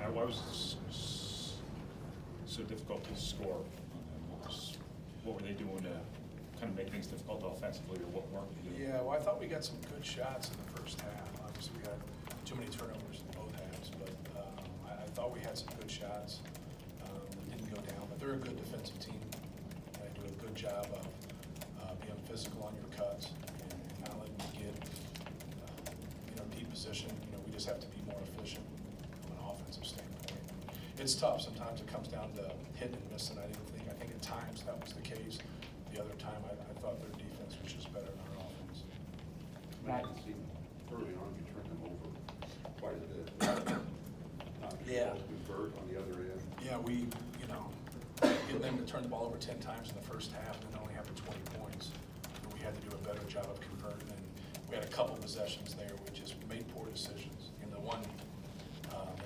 Matt, why was it so difficult to score? What were they doing to kind of make things difficult offensively, or what weren't they doing? Yeah, well, I thought we got some good shots in the first half. Obviously, we got too many turnovers in both halves, but I thought we had some good shots that didn't go down. But they're a good defensive team. They do a good job of being physical on your cuts and not letting you get deep position. We just have to be more efficient from an offensive standpoint. It's tough. Sometimes it comes down to hitting and missing. I think at times that was the case. The other time, I thought their defense was just better than our offense. I can see early on you turn them over quite a bit. Yeah. Convert on the other end. Yeah, we, get them to turn the ball over 10 times in the first half and then only have 20 points. And we had to do a better job of converting. And we had a couple possessions there. We just made poor decisions. And the one,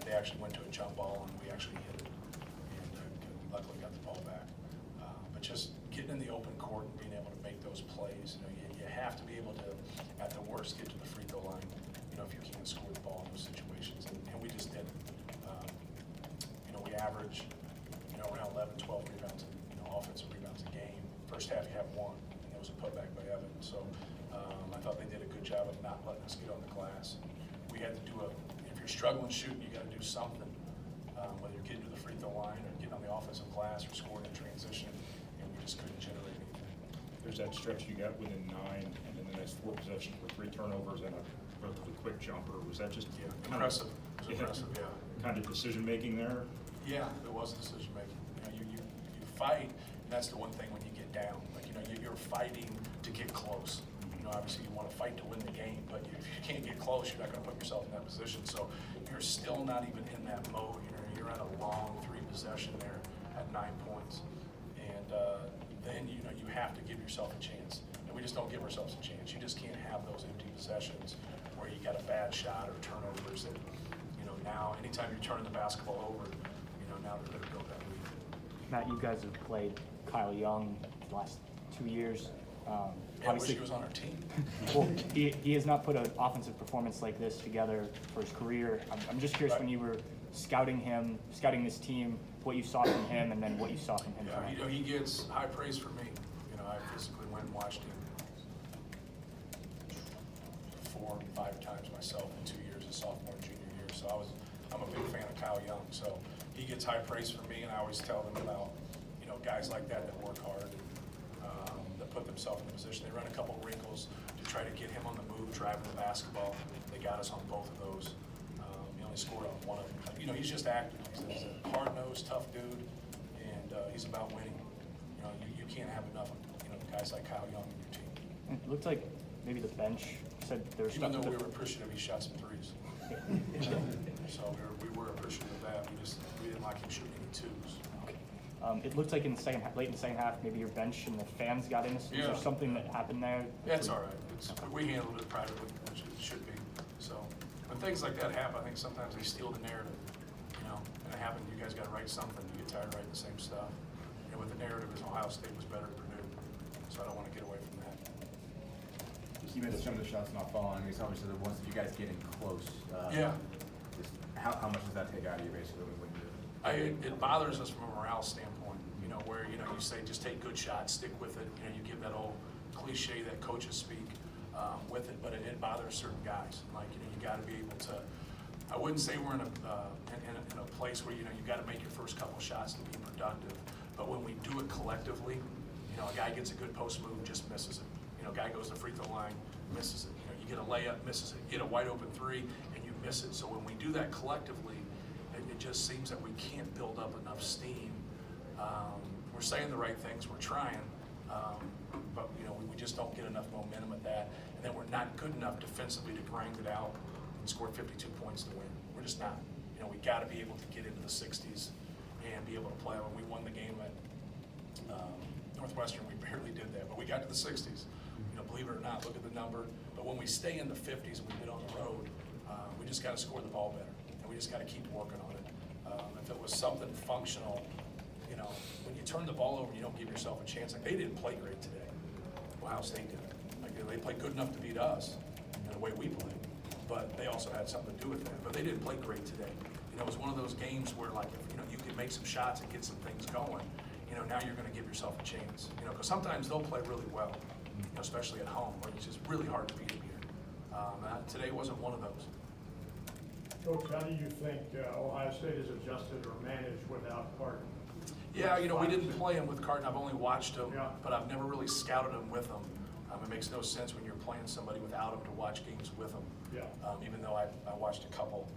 they actually went to a jump ball and we actually hit it. And we luckily got the ball back. But just getting in the open court and being able to make those plays, you have to be able to, at the worst, get to the free throw line, if you can't score the ball in those situations. And we just didn't. We average, around 11, 12 rebounds, offensive rebounds a game. First half you have one, and it was a putback by Evan. So I thought they did a good job of not letting us get on the glass. We had to do if you're struggling shooting, you got to do something, whether you're getting to the free throw line or getting on the offensive glass or scoring in transition, and we just couldn't generate anything. There's that stretch you got within 9, and then the next 4 possessions were 3 turnovers and a relatively quick jumper. Was that just impressive? It was impressive, yeah. Kind of decision making there? Yeah, it was decision making. You fight, and that's the one thing when you get down. You're fighting to get close. Obviously you want to fight to win the game, but if you can't get close, you're not going to put yourself in that position. So you're still not even in that mode. You're at a long 3 possession there at 9 points, and then you have to give yourself a chance. And we just don't give ourselves a chance. You just can't have those empty possessions where you got a bad shot or turnovers that now anytime you're turning the basketball over, now they're going to build that lead. Matt, you guys have played Kyle Young the last 2 years. I wish he was on our team. Well, he has not put an offensive performance like this together for his career. I'm just curious, when you were scouting this team, what you saw from him, and then what you saw from him. Yeah, he gets high praise from me. I physically went and watched him 4 or 5 times myself in 2 years, as sophomore and junior year. So I'm a big fan of Kyle Young. So he gets high praise from me, and I always tell them about guys like that work hard. That put themselves in the position. They run a couple wrinkles to try to get him on the move, driving the basketball. They got us on both of those. He only scored on one of them. He's just active. He's a hard-nosed, tough dude, and he's about winning. You can't have enough guys like Kyle Young on your team. It looked like maybe the bench said there was Even though we were appreciative, he shot some threes. So we were appreciative of that. We didn't like him shooting any 2s. It looked like late in the second half, maybe your bench and the fans got in. Is there something that happened there? Yeah, it's all right. We handled it privately, which it should be. So when things like that happen, I think sometimes they steal the narrative. And it happened. You guys got to write something. You get tired of writing the same stuff. What the narrative is Ohio State was better than Purdue. So I don't want to get away from that. You mentioned some of the shots not falling. It's obviously the ones that you guys getting close. Yeah. How much does that take out of you, basically, when you? It bothers us from a morale standpoint. Where you say just take good shots, stick with it. You give that old cliche that coaches speak with it, but it bothers certain guys. You got to be able to. I wouldn't say we're in a place where you got to make your first couple shots to be productive. But when we do it collectively, a guy gets a good post move, just misses it. A guy goes to the free throw line, misses it. You get a layup, misses it. You get a wide open 3, and you miss it. So when we do that collectively, it just seems that we can't build up enough steam. We're saying the right things, we're trying, but we just don't get enough momentum at that. And then we're not good enough defensively to grind it out and score 52 points to win. We're just not. We got to be able to get into the 60s and be able to play. When we won the game at Northwestern, we barely did that, but we got to the 60s. Believe it or not, look at the number. But when we stay in the 50s and we get on the road, we just got to score the ball better, and we just got to keep working on it. If it was something functional, when you turn the ball over, you don't give yourself a chance. They didn't play great today. Ohio State did. They played good enough to beat us in the way we played. but they also had something to do with that. But they didn't play great today. You know, it was one of those games where, like, if, you know, you could make some shots and get some things going, you know, now you're gonna give yourself a chance. You know, because sometimes they'll play really well, you know, especially at home, where it's just really hard to beat them here. Today wasn't one of those. Coach, how do you think Ohio State has adjusted or managed without Carton? Yeah, you know, we didn't play him with Carton. I've only watched him, Yeah. but I've never really scouted him with him. It makes no sense when you're playing somebody without him to watch games with him. Yeah. Even though I watched a couple.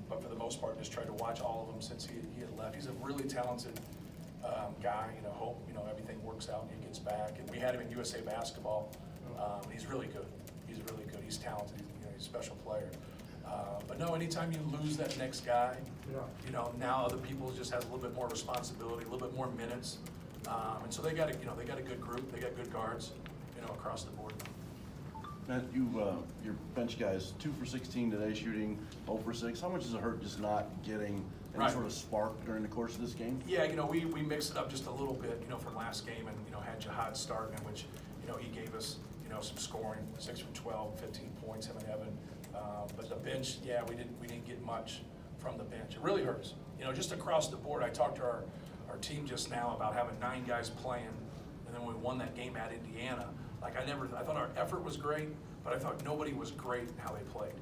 But for the most part, just tried to watch all of them since he had left. He's a really talented guy, you know, hope, you know, everything works out and he gets back. And we had him in USA Basketball. He's really good. He's really good. He's talented. He's a special player. But no, anytime you lose that next guy, Yeah. you know, now other people just has a little bit more responsibility, a little bit more minutes. And so they got a good group. They got good guards, you know, across the board. Matt, your bench guys, 2 for 16 today, shooting 0 for 6. How much does it hurt just not getting any Right. sort of spark during the course of this game? Yeah, you know, we mixed it up just a little bit, you know, from last game, and, you know, had Jihad starting, in which, you know, he gave us, you know, some scoring, 6 for 12, 15 points, him and Evan. But the bench, yeah, we didn't get much from the bench. It really hurts. You know, just across the board, I talked to our team just now about having 9 guys playing, and then when we won that game at Indiana, like I thought our effort was great, but I thought nobody was great in how they played.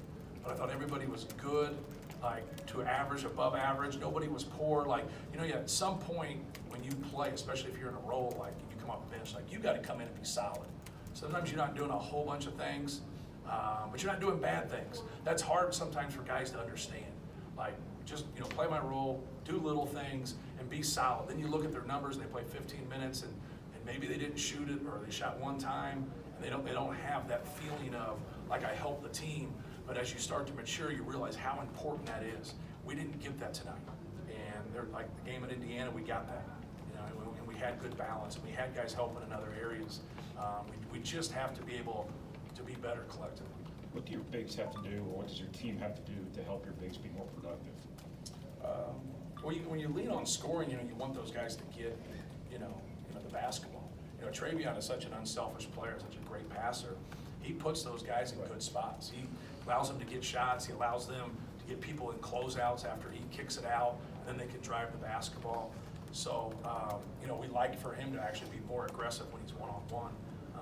But I thought everybody was good, like to average, above average. Nobody was poor. Like, you know, at some point when you play, especially if you're in a role, like you come off the bench, like you got to come in and be solid. Sometimes you're not doing a whole bunch of things, but you're not doing bad things. That's hard sometimes for guys to understand. Like, just, you know, play my role, do little things, and be solid. Then you look at their numbers, and they play 15 minutes, and maybe they didn't shoot it, or they shot one time, and they don't have that feeling of, like, I helped the team. But as you start to mature, you realize how important that is. We didn't get that tonight. And they're like the game at Indiana, we got that. You know, and we had good balance, and we had guys helping in other areas. We just have to be able to be better collectively. What do your bigs have to do, or what does your team have to do to help your bigs be more productive? When you lean on scoring, you know, you want those guys to get, you know, the basketball. You know, Travion is such an unselfish player, such a great passer. He puts those guys in good spots. He allows them to get shots. He allows them to get people in closeouts after he kicks it out, and then they can drive the basketball. So, you know, we like for him to actually be more aggressive when he's one-on-one.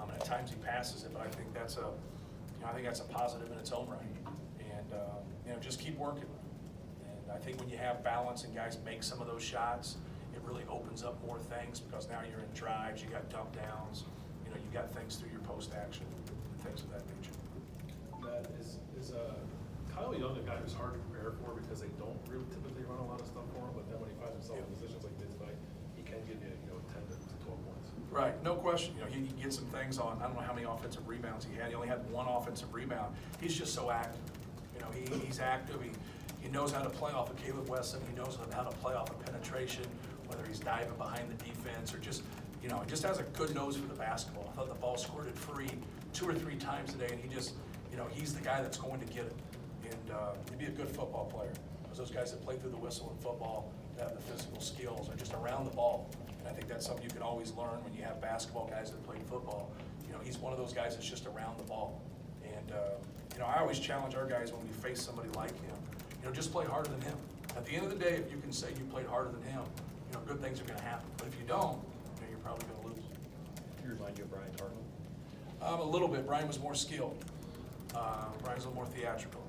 And at times he passes it, but I think that's a positive in its own right. And, you know, just keep working. And I think when you have balance and guys make some of those shots, it really opens up more things, because now you're in drives, you got dump downs, you know, you got things through your post action, things of that nature. That is Kyle Young a guy who's hard to prepare for, because they don't really typically run a lot of stuff for him, but then when he finds himself in positions like this tonight, he can give you, 10 to 12 points. Right, no question. You know, he can get some things on. I don't know how many offensive rebounds he had. He only had 1 offensive rebound. He's just so active. You know, he's active. He knows how to play off of Caleb Wesson. He knows how to play off of penetration, whether he's diving behind the defense or just, you know, just has a good nose for the basketball. I thought the ball squirted free 2 or 3 times today, and he just, you know, he's the guy that's going to get it. And he'd be a good football player. Because those guys that play through the whistle in football, that have the physical skills, are just around the ball. And I think that's something you can always learn when you have basketball guys that play football. You know, he's one of those guys that's just around the ball. And, you know, I always challenge our guys when we face somebody like him, you know, just play harder than him. At the end of the day, if you can say you played harder than him, you know, good things are going to happen. But if you don't, you know, you're probably going to lose. You remind you of Brian Cardinal? A little bit. Brian was more skilled. Brian's a little more theatrical.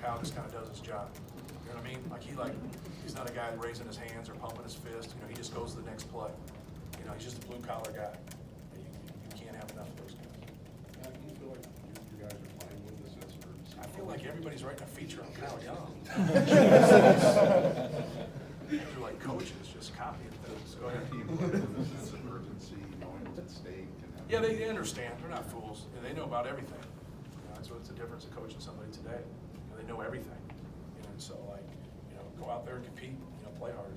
Kyle just kind of does his job. You know what I mean? He's not a guy raising his hands or pumping his fist. You know, he just goes to the next play. You know, he's just a blue collar guy. You can't have enough of those guys. Matt, do you feel like you guys are playing with this as or? I feel like everybody's writing a feature on Kyle Young. They're like coaches, just copying things. Go ahead. Team playing with a sense of urgency, knowing what's at stake. Yeah, they understand. They're not fools. They know about everything. You know, that's what's the difference of coaching somebody today. You know, they know everything. And so, like, you know, go out there and compete. You know, play hard.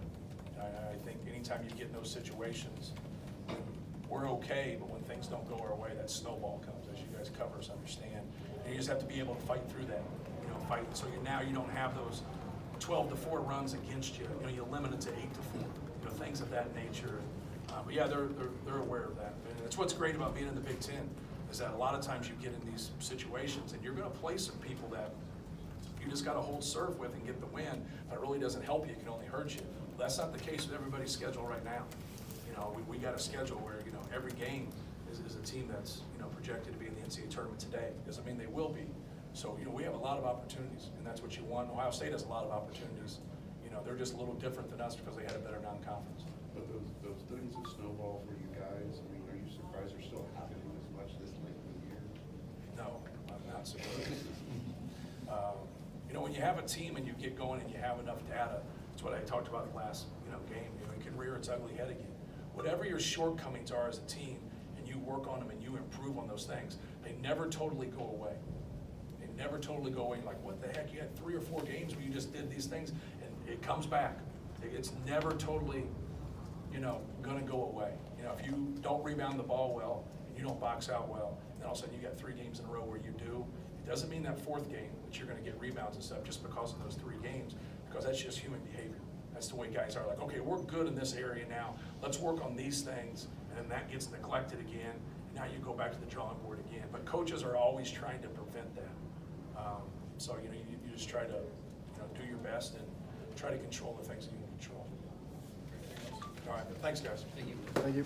I think anytime you get in those situations, we're okay, but when things don't go our way, that snowball comes, as you guys cover us understand. And you just have to be able to fight through that. You know, fight. So now you don't have those 12-4 runs against you. You know, you limit it to 8-4. You know, things of that nature. But yeah, they're aware of that. And that's what's great about being in the Big Ten. is that a lot of times you get in these situations and you're gonna play some people that you just gotta hold serve with and get the win, but it really doesn't help you, it can only hurt you. That's not the case with everybody's schedule right now. You know, we got a schedule where, you know, every game is a team that's, you know, projected to be in the NCAA tournament today. Doesn't mean they will be. So, you know, we have a lot of opportunities, and that's what you want. Ohio State has a lot of opportunities. You know, they're just a little different than us because they had a better non-conference. But those things that snowball for you guys, I mean, are you surprised they're still happening as much this late in the year? No, I'm not surprised. You know, when you have a team and you get going and you have enough data, it's what I talked about the last, you know, game. You know, it can rear its ugly head again. Whatever your shortcomings are as a team, and you work on them and you improve on those things, they never totally go away. They never totally go away. Like, what the heck? You had 3 or 4 games where you just did these things, and it comes back. It's never totally, you know, gonna go away. You know, if you don't rebound the ball well and you don't box out well, then all of a sudden you got 3 games in a row where you do. It doesn't mean that 4th game that you're gonna get rebounds and stuff just because of those 3 games, because that's just human behavior. That's the way guys are. Like, okay, we're good in this area now. Let's work on these things, and then that gets neglected again. And now you go back to the drawing board again. But coaches are always trying to prevent that. So you know, you just try to, you know, do your best and try to control the things that you can control. All right, thanks, guys. Thank you.